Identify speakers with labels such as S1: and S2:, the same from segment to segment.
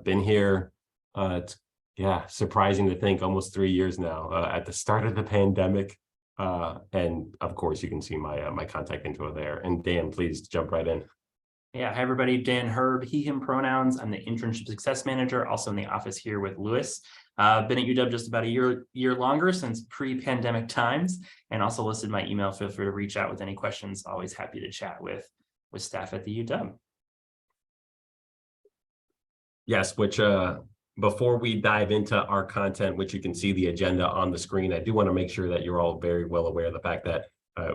S1: Been here. It's surprising to think almost 3 years now. At the start of the pandemic, and of course you can see my my contact info there. And Dan, please jump right in.
S2: Yeah, hi everybody, Dan Herb, he, him pronouns. I'm the internship success manager, also in the office here with Lewis. Been at UW just about a year longer, since pre-pandemic times, and also listed my email. Feel free to reach out with any questions. Always happy to chat with staff at the UW.
S1: Yes, which before we dive into our content, which you can see the agenda on the screen, I do want to make sure that you're all very well aware of the fact that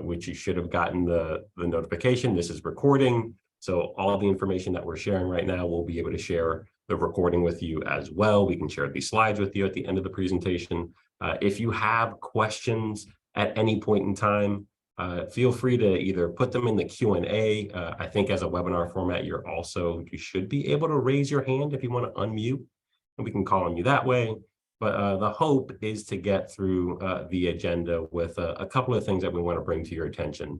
S1: which you should have gotten the notification. This is recording. So all the information that we're sharing right now, we'll be able to share the recording with you as well. We can share these slides with you at the end of the presentation. If you have questions at any point in time, feel free to either put them in the Q&A. I think as a webinar format, you should be able to raise your hand if you want to unmute, and we can call on you that way. But the hope is to get through the agenda with a couple of things that we want to bring to your attention.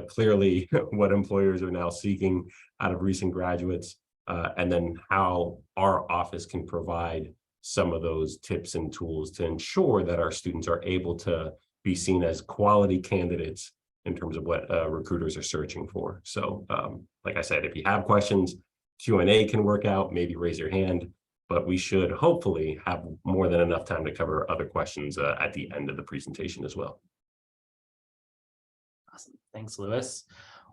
S1: Clearly, what employers are now seeking out of recent graduates, and then how our office can provide some of those tips and tools to ensure that our students are able to be seen as quality candidates in terms of what recruiters are searching for. So like I said, if you have questions, Q&A can work out, maybe raise your hand, but we should hopefully have more than enough time to cover other questions at the end of the presentation as well.
S2: Awesome. Thanks, Lewis.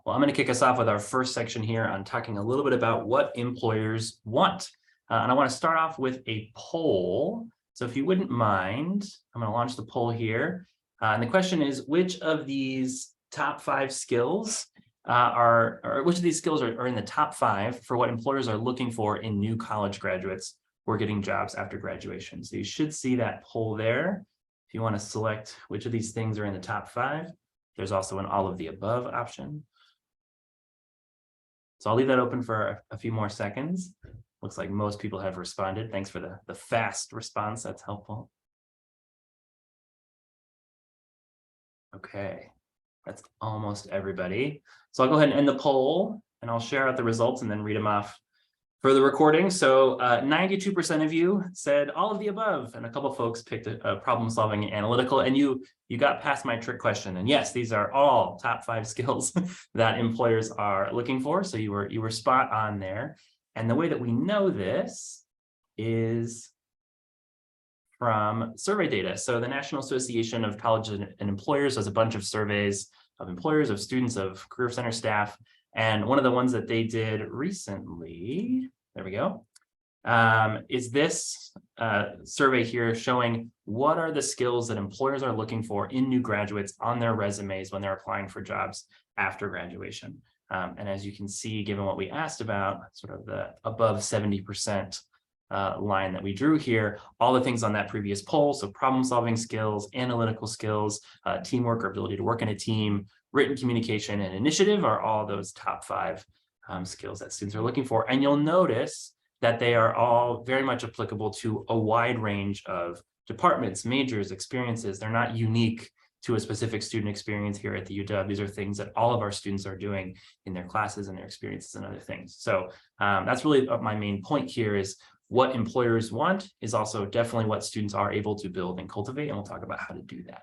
S2: Well, I'm going to kick us off with our first section here on talking a little bit about what employers want. And I want to start off with a poll. So if you wouldn't mind, I'm going to launch the poll here. And the question is, which of these top 5 skills which of these skills are in the top 5 for what employers are looking for in new college graduates who are getting jobs after graduation? So you should see that poll there. If you want to select which of these things are in the top 5, there's also an all of the above option. So I'll leave that open for a few more seconds. Looks like most people have responded. Thanks for the fast response. That's helpful. Okay, that's almost everybody. So I'll go ahead and end the poll, and I'll share out the results and then read them off for the recording. So 92% of you said all of the above, and a couple folks picked a problem solving and analytical, and you got past my trick question. And yes, these are all top 5 skills that employers are looking for. So you were spot on there. And the way that we know this is from survey data. So the National Association of Colleges and Employers does a bunch of surveys of employers, of students, of Career Center staff. And one of the ones that they did recently, there we go, is this survey here showing what are the skills that employers are looking for in new graduates on their resumes when they're applying for jobs after graduation. And as you can see, given what we asked about, sort of the above 70% line that we drew here, all the things on that previous poll, so problem solving skills, analytical skills, teamwork or ability to work in a team, written communication and initiative are all those top 5 skills that students are looking for. And you'll notice that they are all very much applicable to a wide range of departments, majors, experiences. They're not unique to a specific student experience here at the UW. These are things that all of our students are doing in their classes and their experiences and other things. So that's really my main point here is what employers want is also definitely what students are able to build and cultivate, and we'll talk about how to do that.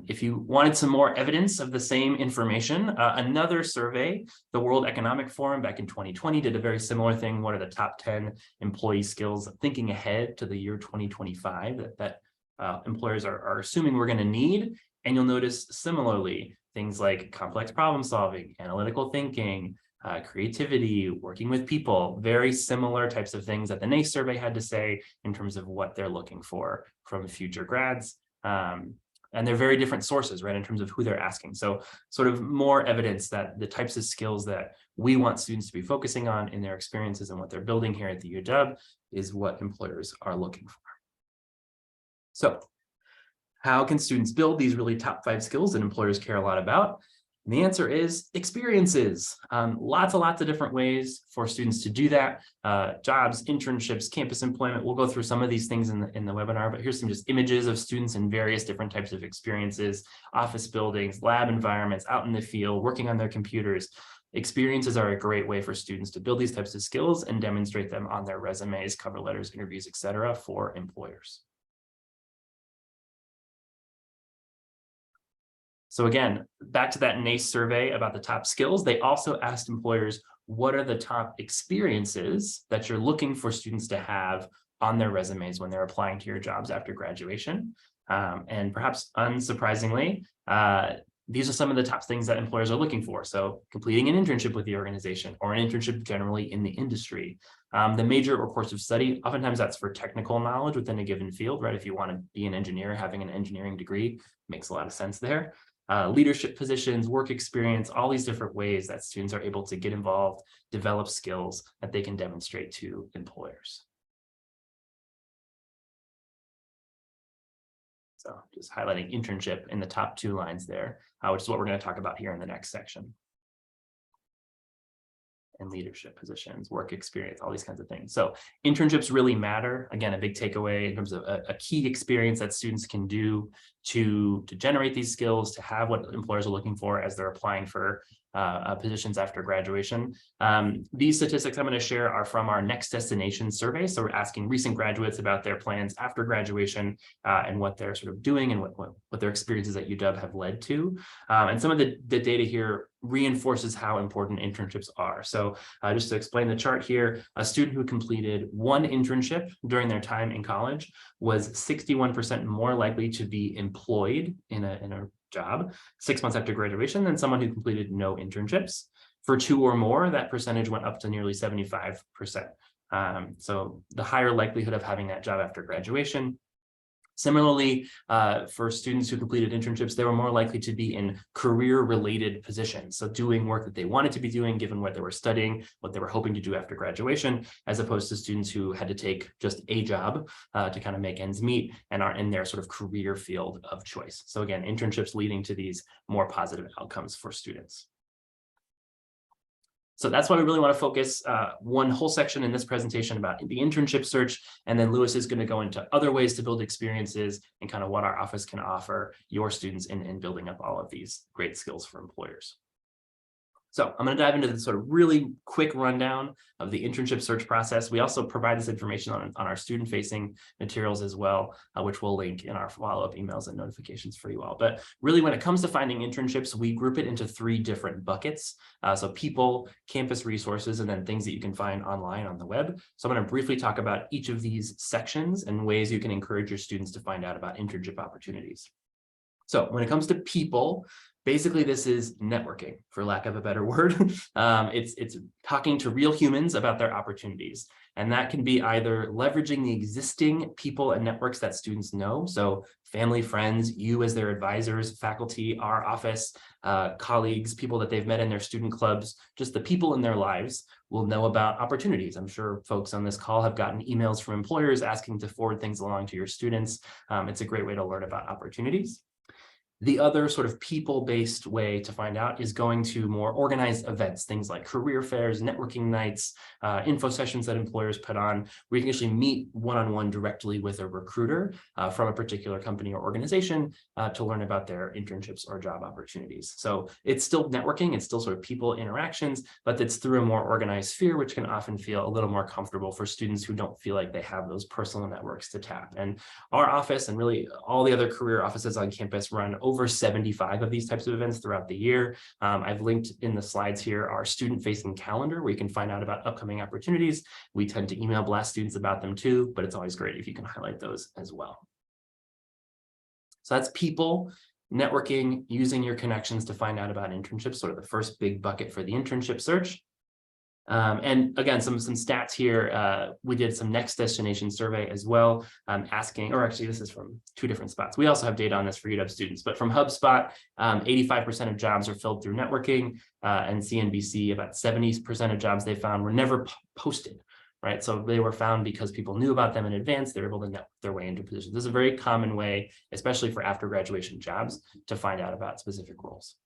S2: If you wanted some more evidence of the same information, another survey, the World Economic Forum back in 2020 did a very similar thing. What are the top 10 employee skills thinking ahead to the year 2025 that employers are assuming we're going to need? And you'll notice similarly things like complex problem solving, analytical thinking, creativity, working with people, very similar types of things that the NACE survey had to say in terms of what they're looking for from future grads. And they're very different sources, right, in terms of who they're asking. So sort of more evidence that the types of skills that we want students to be focusing on in their experiences and what they're building here at the UW is what employers are looking for. So how can students build these really top 5 skills that employers care a lot about? And the answer is experiences. Lots of different ways for students to do that. Jobs, internships, campus employment. We'll go through some of these things in the webinar, but here's some just images of students in various different types of experiences, office buildings, lab environments, out in the field, working on their computers. Experiences are a great way for students to build these types of skills and demonstrate them on their resumes, cover letters, interviews, etc. for employers. So again, back to that NACE survey about the top skills, they also asked employers, what are the top experiences that you're looking for students to have on their resumes when they're applying to your jobs after graduation? And perhaps unsurprisingly, these are some of the top things that employers are looking for. So completing an internship with the organization or an internship generally in the industry. The major or course of study, oftentimes that's for technical knowledge within a given field, right? If you want to be an engineer, having an engineering degree makes a lot of sense there. Leadership positions, work experience, all these different ways that students are able to get involved, develop skills that they can demonstrate to employers. So just highlighting internship in the top 2 lines there, which is what we're going to talk about here in the next section. And leadership positions, work experience, all these kinds of things. So internships really matter. Again, a big takeaway in terms of a key experience that students can do to generate these skills, to have what employers are looking for as they're applying for positions after graduation. These statistics I'm going to share are from our Next Destination survey. So we're asking recent graduates about their plans after graduation and what they're sort of doing and what their experiences at UW have led to. And some of the data here reinforces how important internships are. So just to explain the chart here, a student who completed 1 internship during their time in college was 61% more likely to be employed in a job 6 months after graduation than someone who completed no internships. For 2 or more, that percentage went up to nearly 75%. So the higher likelihood of having that job after graduation. Similarly, for students who completed internships, they were more likely to be in career-related positions. So doing work that they wanted to be doing, given what they were studying, what they were hoping to do after graduation, as opposed to students who had to take just a job to kind of make ends meet and are in their sort of career field of choice. So again, internships leading to these more positive outcomes for students. So that's why we really want to focus one whole section in this presentation about the internship search. And then Lewis is going to go into other ways to build experiences and kind of what our office can offer your students in building up all of these great skills for employers. So I'm going to dive into the sort of really quick rundown of the internship search process. We also provide this information on our student-facing materials as well, which we'll link in our follow-up emails and notifications for you all. But really, when it comes to finding internships, we group it into 3 different buckets. So people, campus resources, and then things that you can find online on the web. So I'm going to briefly talk about each of these sections and ways you can encourage your students to find out about internship opportunities. So when it comes to people, basically, this is networking, for lack of a better word. It's talking to real humans about their opportunities. And that can be either leveraging the existing people and networks that students know. So family, friends, you as their advisors, faculty, our office, colleagues, people that they've met in their student clubs, just the people in their lives will know about opportunities. I'm sure folks on this call have gotten emails from employers asking to forward things along to your students. It's a great way to learn about opportunities. The other sort of people-based way to find out is going to more organized events, things like career fairs, networking nights, info sessions that employers put on, where you can actually meet one-on-one directly with a recruiter from a particular company or organization to learn about their internships or job opportunities. So it's still networking, it's still sort of people interactions, but it's through a more organized sphere, which can often feel a little more comfortable for students who don't feel like they have those personal networks to tap. And our office and really all the other career offices on campus run over 75 of these types of events throughout the year. I've linked in the slides here our student-facing calendar where you can find out about upcoming opportunities. We tend to email blast students about them too, but it's always great if you can highlight those as well. So that's people, networking, using your connections to find out about internships, sort of the first big bucket for the internship search. And again, some stats here. We did some Next Destination survey as well, asking, or actually this is from 2 different spots. We also have data on this for UW students, but from HubSpot, 85% of jobs are filled through networking, and CNBC, about 70% of jobs they found were never posted, right? So they were found because people knew about them in advance. They were able to network their way into positions. This is a very common way, especially for after graduation jobs, to find out about specific roles.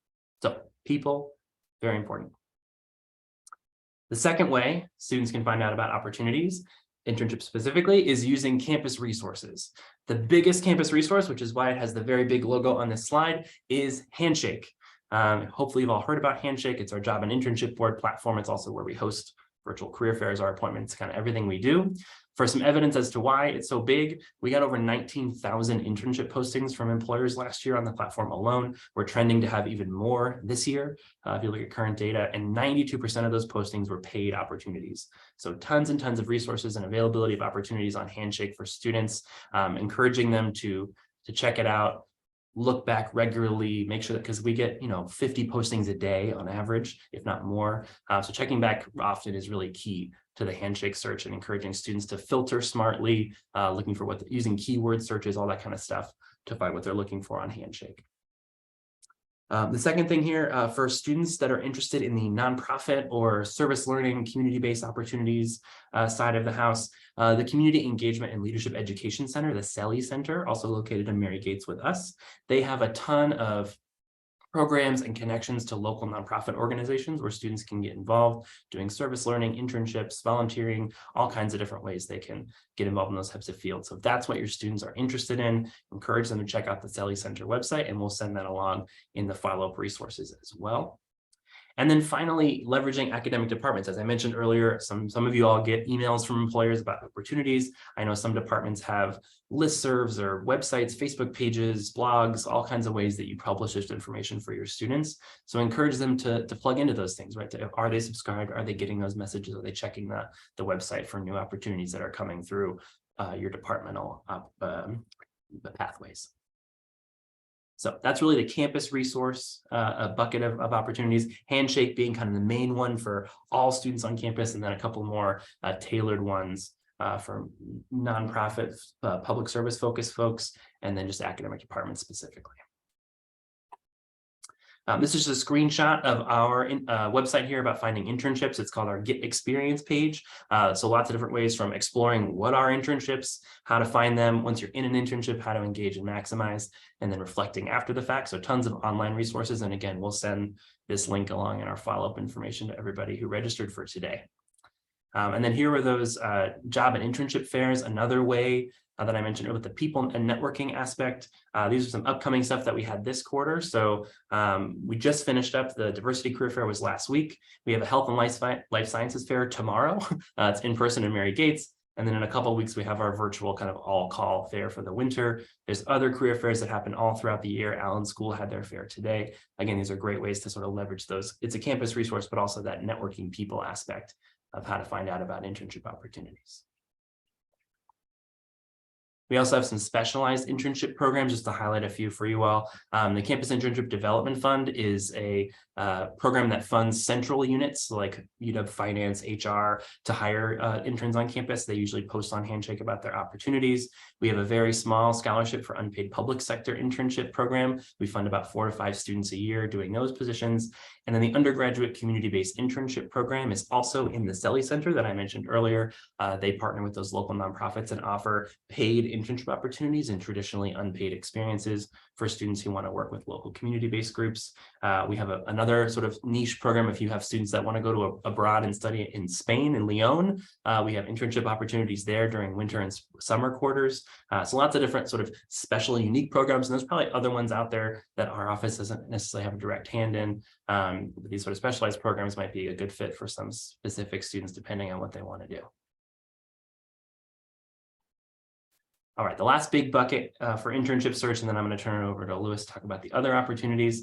S2: So people, very important. The second way students can find out about opportunities, internships specifically, is using campus resources. The biggest campus resource, which is why it has the very big logo on this slide, is Handshake. Hopefully you've all heard about Handshake. It's our job and internship board platform. It's also where we host virtual career fairs, our appointments, kind of everything we do. For some evidence as to why it's so big, we got over 19,000 internship postings from employers last year on the platform alone. We're trending to have even more this year. If you look at current data, and 92% of those postings were paid opportunities. So tons and tons of resources and availability of opportunities on Handshake for students, encouraging them to check it out, look back regularly, make sure that, because we get 50 postings a day on average, if not more. So checking back often is really key to the Handshake search, and encouraging students to filter smartly, looking for using keyword searches, all that kind of stuff to find what they're looking for on Handshake. The second thing here, for students that are interested in the nonprofit or service learning, community-based opportunities side of the house, the Community Engagement and Leadership Education Center, the CELI Center, also located in Mary Gates with us. They have a ton of programs and connections to local nonprofit organizations where students can get involved, doing service learning, internships, volunteering, all kinds of different ways they can get involved in those types of fields. So if that's what your students are interested in, encourage them to check out the CELI Center website, and we'll send that along in the follow-up resources as well. And then finally, leveraging academic departments. As I mentioned earlier, some of you all get emails from employers about opportunities. I know some departments have listservs or websites, Facebook pages, blogs, all kinds of ways that you publish this information for your students. So encourage them to plug into those things, right? Are they subscribed? Are they getting those messages? Are they checking the website for new opportunities that are coming through your departmental pathways? So that's really the campus resource, a bucket of opportunities, Handshake being kind of the main one for all students on campus, and then a couple more tailored ones for nonprofit, public service focused folks, and then just academic departments specifically. This is just a screenshot of our website here about finding internships. It's called our Get Experience page. So lots of different ways, from exploring what are internships, how to find them once you're in an internship, how to engage and maximize, and then reflecting after the fact. So tons of online resources. And again, we'll send this link along in our follow-up information to everybody who registered for today. And then here are those job and internship fairs, another way that I mentioned with the people and networking aspect. These are some upcoming stuff that we had this quarter. So we just finished up the Diversity Career Fair was last week. We have a Health and Life Sciences Fair tomorrow. It's in person in Mary Gates. And then in a couple of weeks, we have our virtual kind of all-call fair for the winter. There's other career fairs that happen all throughout the year. Allen School had their fair today. Again, these are great ways to sort of leverage those. It's a campus resource, but also that networking people aspect of how to find out about internship opportunities. We also have some specialized internship programs, just to highlight a few for you all. The Campus Internship Development Fund is a program that funds central units like UW Finance, HR, to hire interns on campus. They usually post on Handshake about their opportunities. We have a very small scholarship for unpaid public sector internship program. We fund about 4 to 5 students a year doing those positions. And then the undergraduate community-based internship program is also in the CELI Center that I mentioned earlier. They partner with those local nonprofits and offer paid internship opportunities and traditionally unpaid experiences for students who want to work with local community-based groups. We have another sort of niche program if you have students that want to go to abroad and study in Spain and Lyon. We have internship opportunities there during winter and summer quarters. So lots of different sort of special unique programs, and there's probably other ones out there that our office doesn't necessarily have a direct hand in. These sort of specialized programs might be a good fit for some specific students depending on what they want to do. All right, the last big bucket for internship search, and then I'm going to turn it over to Lewis to talk about the other opportunities,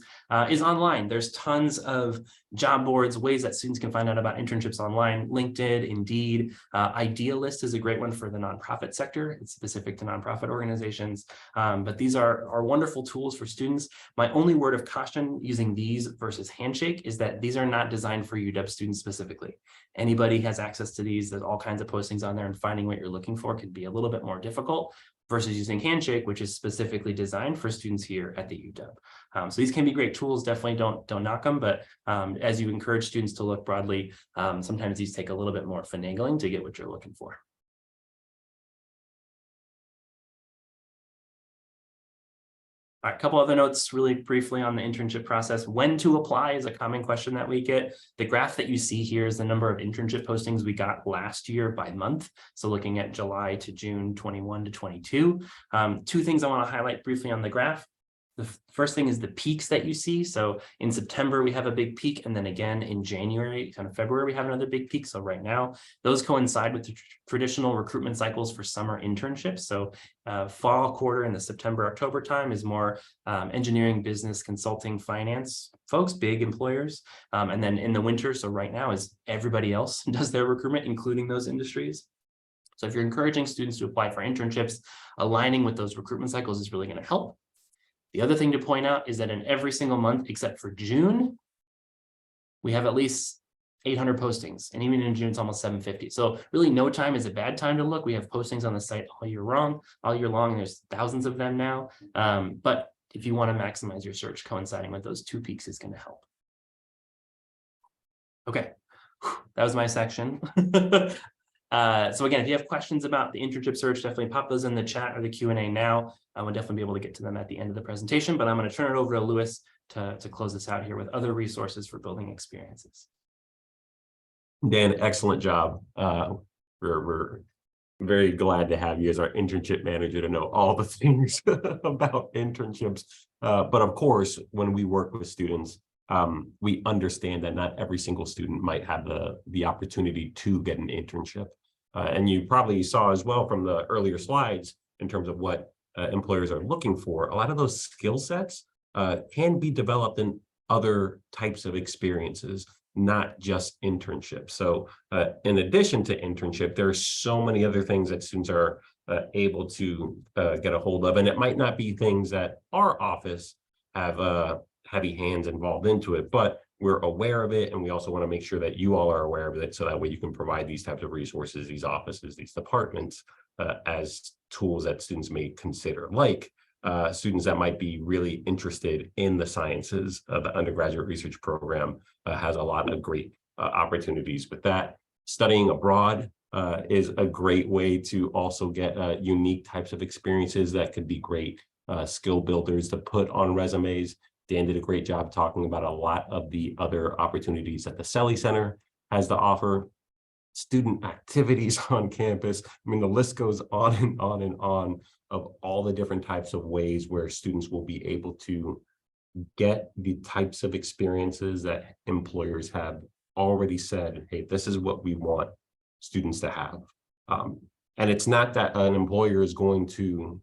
S2: is online. There's tons of job boards, ways that students can find out about internships online. LinkedIn, Indeed, Idealist is a great one for the nonprofit sector. It's specific to nonprofit organizations, but these are wonderful tools for students. My only word of caution using these versus Handshake is that these are not designed for UW students specifically. Anybody has access to these. There's all kinds of postings on there, and finding what you're looking for can be a little bit more difficult versus using Handshake, which is specifically designed for students here at the UW. So these can be great tools. Definitely don't knock them, but as you encourage students to look broadly, sometimes these take a little bit more finagling to get what you're looking for. All right, a couple other notes really briefly on the internship process. When to apply is a common question that we get. The graph that you see here is the number of internship postings we got last year by month. So looking at July to June 21 to 22. 2 things I want to highlight briefly on the graph. The first thing is the peaks that you see. So in September, we have a big peak. And then again, in January, kind of February, we have another big peak. So right now, those coincide with the traditional recruitment cycles for summer internships. So fall quarter in the September, October time is more engineering, business, consulting, finance folks, big employers. And then in the winter, so right now is everybody else does their recruitment, including those industries. So if you're encouraging students to apply for internships, aligning with those recruitment cycles is really going to help. The other thing to point out is that in every single month, except for June, we have at least 800 postings. And even in June, it's almost 750. So really no time is a bad time to look. We have postings on the site all year long, and there's thousands of them now. But if you want to maximize your search, coinciding with those 2 peaks is going to help. Okay, that was my section. So again, if you have questions about the internship search, definitely pop those in the chat or the Q&A now. I will definitely be able to get to them at the end of the presentation, but I'm going to turn it over to Lewis to close this out here with other resources for building experiences.
S1: Dan, excellent job. We're very glad to have you as our internship manager to know all the things about internships. But of course, when we work with students, we understand that not every single student might have the opportunity to get an internship. And you probably saw as well from the earlier slides in terms of what employers are looking for. A lot of those skill sets can be developed in other types of experiences, not just internships. So in addition to internship, there are so many other things that students are able to get a hold of. And it might not be things that our office have heavy hands involved into it, but we're aware of it. And we also want to make sure that you all are aware of it. So that way you can provide these types of resources, these offices, these departments as tools that students may consider, like students that might be really interested in the sciences. The undergraduate research program has a lot of great opportunities with that. Studying abroad is a great way to also get unique types of experiences that could be great skill builders to put on resumes. Dan did a great job talking about a lot of the other opportunities that the Selly Center has to offer. Student activities on campus. I mean, the list goes on and on and on of all the different types of ways where students will be able to get the types of experiences that employers have already said, hey, this is what we want students to have. And it's not that an employer is going to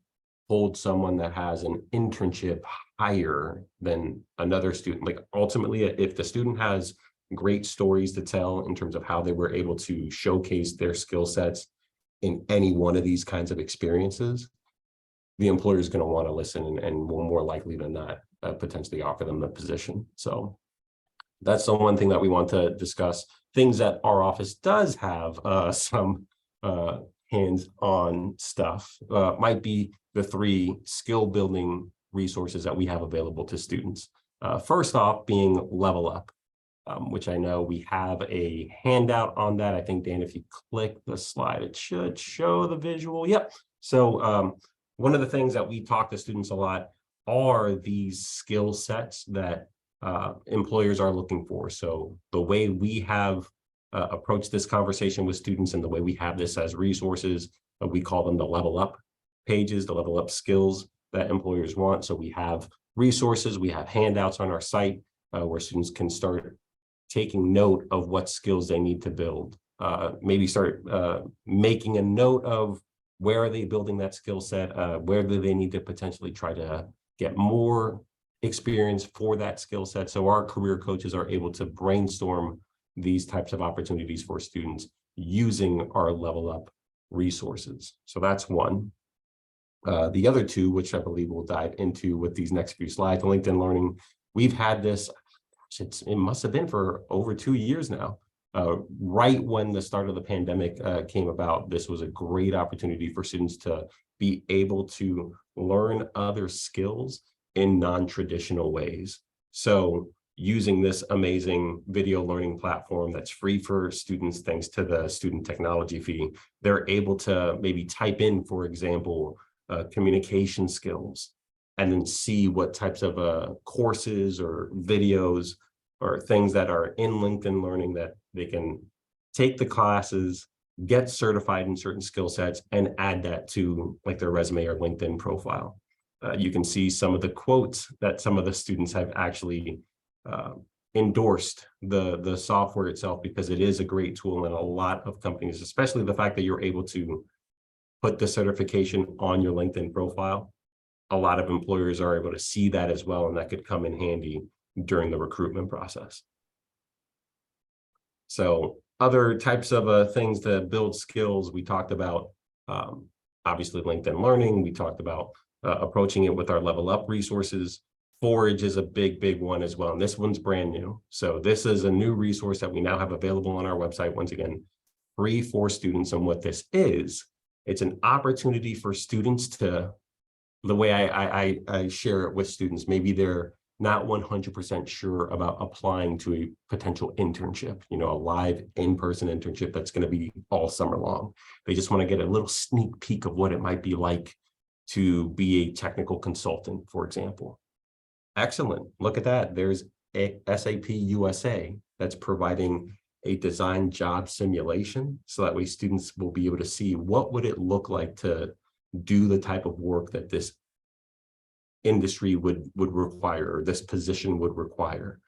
S1: hold someone that has an internship higher than another student. Like ultimately, if the student has great stories to tell in terms of how they were able to showcase their skill sets in any one of these kinds of experiences, the employer is going to want to listen and will more likely than not potentially offer them the position. So that's the one thing that we want to discuss. Things that our office does have some hands-on stuff might be the 3 skill building resources that we have available to students. First off being Level Up, which I know we have a handout on that. I think, Dan, if you click the slide, it should show the visual. Yep. So one of the things that we talk to students a lot are these skill sets that employers are looking for. So the way we have approached this conversation with students and the way we have this as resources, we call them the Level Up pages, the Level Up skills that employers want. So we have resources, we have handouts on our site where students can start taking note of what skills they need to build. Maybe start making a note of where are they building that skill set, where do they need to potentially try to get more experience for that skill set. So our career coaches are able to brainstorm these types of opportunities for students using our Level Up resources. So that's one. The other 2, which I believe we'll dive into with these next few slides, LinkedIn Learning, we've had this, it must have been for over 2 years now. Right when the start of the pandemic came about, this was a great opportunity for students to be able to learn other skills in non-traditional ways. So using this amazing video learning platform that's free for students, thanks to the student technology fee, they're able to maybe type in, for example, communication skills, and then see what types of courses or videos or things that are in LinkedIn Learning that they can take the classes, get certified in certain skill sets, and add that to like their resume or LinkedIn profile. You can see some of the quotes that some of the students have actually endorsed the software itself, because it is a great tool, and a lot of companies, especially the fact that you're able to put the certification on your LinkedIn profile, a lot of employers are able to see that as well, and that could come in handy during the recruitment process. So other types of things to build skills, we talked about obviously LinkedIn Learning. We talked about approaching it with our Level Up resources. Forage is a big one as well, and this one's brand new. So this is a new resource that we now have available on our website, once again, free for students. And what this is, it's an opportunity for students to, the way I share it with students, maybe they're not 100% sure about applying to a potential internship, a live in-person internship that's going to be all summer long. They just want to get a little sneak peek of what it might be like to be a technical consultant, for example. Excellent. Look at that. There's a SAP USA that's providing a design job simulation, so that way students will be able to see what would it look like to do the type of work that this industry would require, or this position would require.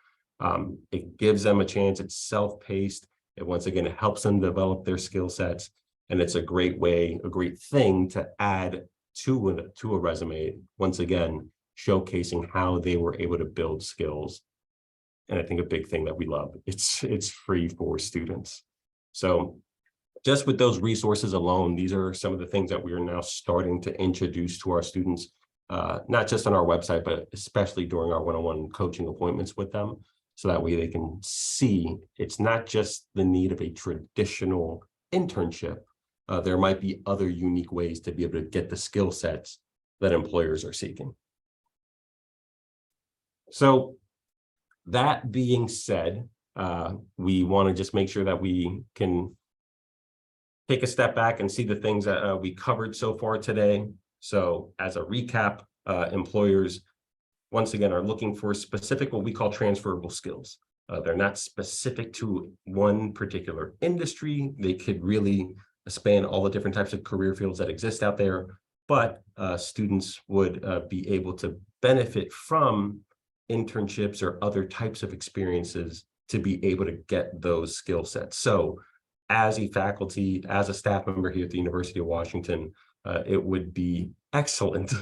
S1: It gives them a chance. It's self-paced. It, once again, it helps them develop their skill sets, and it's a great way, a great thing to add to a resume, once again, showcasing how they were able to build skills. And I think a big thing that we love, it's free for students. So just with those resources alone, these are some of the things that we are now starting to introduce to our students, not just on our website, but especially during our one-on-one coaching appointments with them. So that way they can see it's not just the need of a traditional internship. There might be other unique ways to be able to get the skill sets that employers are seeking. So that being said, we want to just make sure that we can take a step back and see the things that we covered so far today. So as a recap, employers, once again, are looking for specific, what we call transferable skills. They're not specific to one particular industry. They could really span all the different types of career fields that exist out there, but students would be able to benefit from internships or other types of experiences to be able to get those skill sets. So as a faculty, as a staff member here at the University of Washington, it would be excellent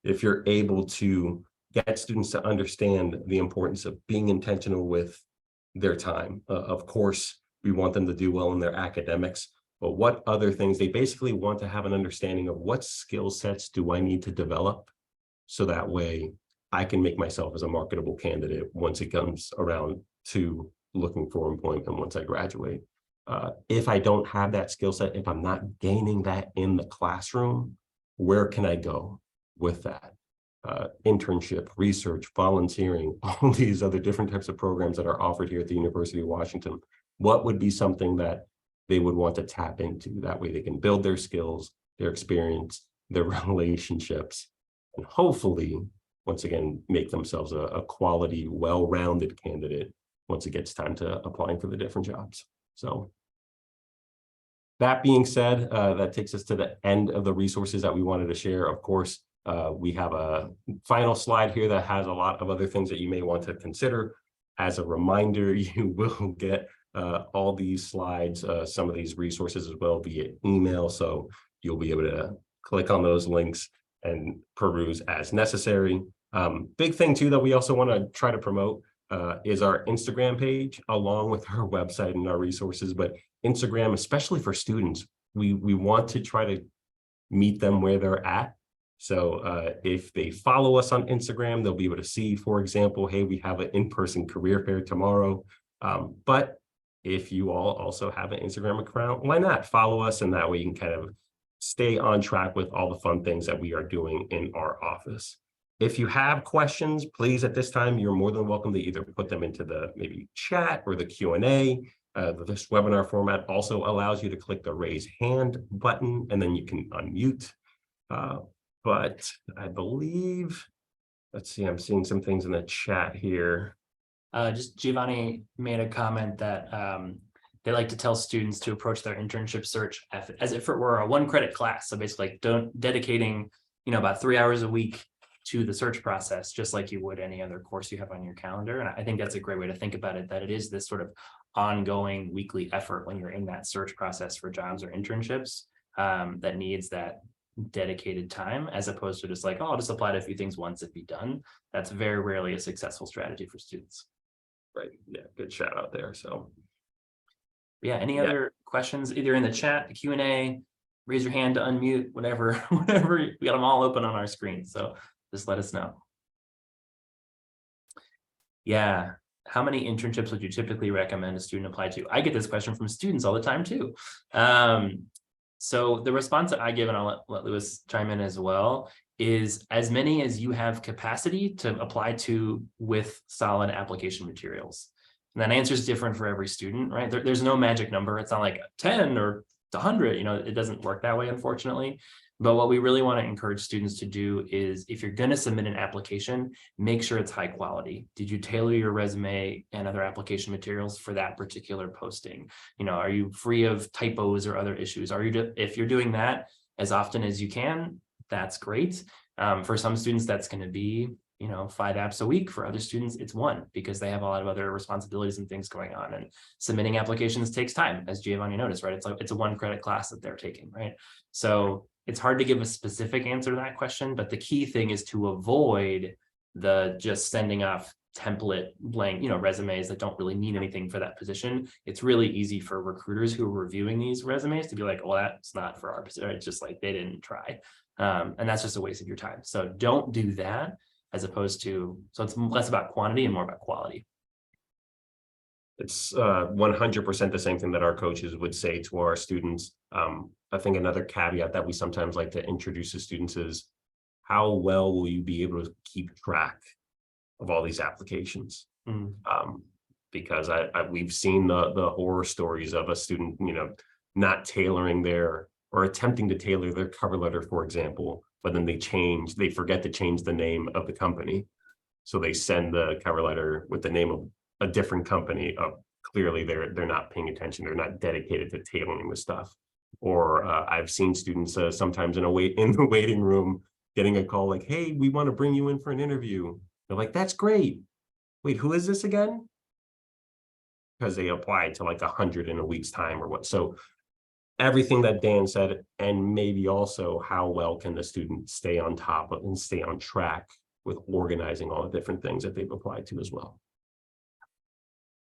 S1: if you're able to get students to understand the importance of being intentional with their time. Of course, we want them to do well in their academics, but what other things, they basically want to have an understanding of what skill sets do I need to develop, so that way I can make myself as a marketable candidate once it comes around to looking for employment once I graduate. If I don't have that skill set, if I'm not gaining that in the classroom, where can I go with that? Internship, research, volunteering, all these other different types of programs that are offered here at the University of Washington. What would be something that they would want to tap into? That way they can build their skills, their experience, their relationships, and hopefully, once again, make themselves a quality, well-rounded candidate once it gets time to applying for the different jobs. So that being said, that takes us to the end of the resources that we wanted to share. Of course, we have a final slide here that has a lot of other things that you may want to consider. As a reminder, you will get all these slides, some of these resources as well via email. So you'll be able to click on those links and peruse as necessary. Big thing too that we also want to try to promote is our Instagram page, along with our website and our resources. But Instagram, especially for students, we want to try to meet them where they're at. So if they follow us on Instagram, they'll be able to see, for example, hey, we have an in-person career fair tomorrow. But if you all also have an Instagram account, why not follow us? And that way you can kind of stay on track with all the fun things that we are doing in our office. If you have questions, please, at this time, you're more than welcome to either put them into the maybe chat or the Q&A. This webinar format also allows you to click the raise hand button, and then you can unmute. But I believe, let's see, I'm seeing some things in the chat here.
S2: Just Giovanni made a comment that they like to tell students to approach their internship search as if it were a 1-credit class. So basically, like dedicating, about 3 hours a week to the search process, just like you would any other course you have on your calendar. And I think that's a great way to think about it, that it is this sort of ongoing weekly effort when you're in that search process for jobs or internships, that needs that dedicated time, as opposed to just like, oh, I'll just apply to a few things once and be done. That's very rarely a successful strategy for students.
S1: Right. Yeah. Good shout out there. So
S2: Yeah. Any other questions, either in the chat, the Q&A, raise your hand to unmute, whatever, whatever. We got them all open on our screen. So just let us know. Yeah. How many internships would you typically recommend a student apply to? I get this question from students all the time too. So the response that I give, and I'll let Lewis chime in as well, is as many as you have capacity to apply to with solid application materials. And that answer is different for every student, right? There's no magic number. It's not like 10 or 100, it doesn't work that way, unfortunately. But what we really want to encourage students to do is, if you're going to submit an application, make sure it's high quality. Did you tailor your resume and other application materials for that particular posting? Are you free of typos or other issues? If you're doing that as often as you can, that's great. For some students, that's going to be 5 apps a week. For other students, it's 1, because they have a lot of other responsibilities and things going on, and submitting applications takes time, as Giovanni noticed, right? It's a 1 credit class that they're taking, right? So it's hard to give a specific answer to that question, but the key thing is to avoid the just sending off template blank, resumes that don't really mean anything for that position. It's really easy for recruiters who are reviewing these resumes to be like, well, that's not for our position. It's just like they didn't try. And that's just a waste of your time. So don't do that, as opposed to, so it's less about quantity and more about quality.
S1: It's 100% the same thing that our coaches would say to our students. I think another caveat that we sometimes like to introduce to students is, how well will you be able to keep track of all these applications? Because we've seen the horror stories of a student, not tailoring or attempting to tailor their cover letter, for example, but then they forget to change the name of the company. So they send the cover letter with the name of a different company. Clearly they're not paying attention. They're not dedicated to tailoring the stuff. Or I've seen students sometimes in the waiting room getting a call like, hey, we want to bring you in for an interview. They're like, that's great. Wait, who is this again? Because they applied to like 100 in a week's time or what. So everything that Dan said, and maybe also how well can the student stay on top of and stay on track with organizing all the different things that they've applied to as well.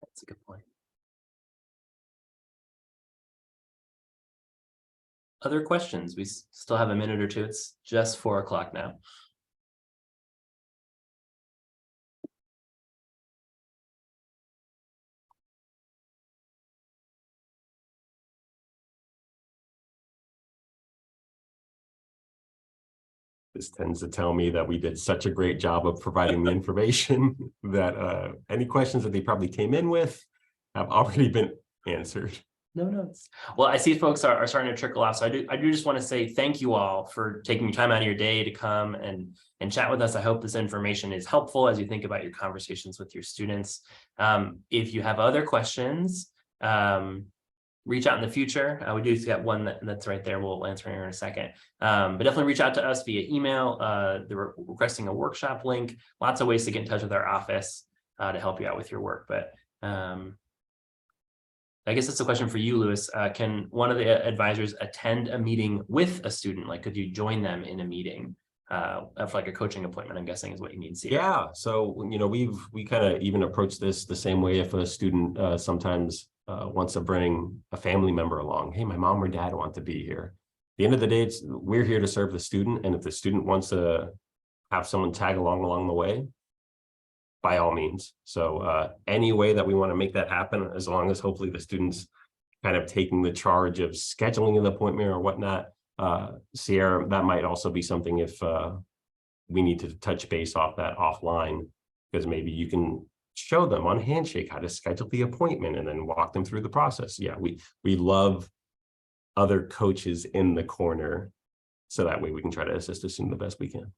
S2: That's a good point. Other questions? We still have a minute or two. It's just 4 o'clock now.
S1: This tends to tell me that we did such a great job of providing the information that any questions that they probably came in with have already been answered.
S2: No. Well, I see folks are starting to trickle off. So I do just want to say thank you all for taking time out of your day to come and chat with us. I hope this information is helpful as you think about your conversations with your students. If you have other questions, reach out in the future. We do have one that's right there. We'll answer here in a second. But definitely reach out to us via email. They're requesting a workshop link. Lots of ways to get in touch with our office to help you out with your work. But I guess that's a question for you, Lewis. Can one of the advisors attend a meeting with a student? Like, could you join them in a meeting of like a coaching appointment? I'm guessing is what you mean.
S1: Yeah. So, we kind of even approach this the same way. If a student sometimes wants to bring a family member along, hey, my mom or dad want to be here. At the end of the day, we're here to serve the student. And if the student wants to have someone tag along the way, by all means. So any way that we want to make that happen, as long as hopefully the student's kind of taking the charge of scheduling an appointment or whatnot. Sierra, that might also be something if we need to touch base off that offline, because maybe you can show them on Handshake how to schedule the appointment and then walk them through the process. Yeah, we love other coaches in the corner, so that way we can try to assist the student the best we can.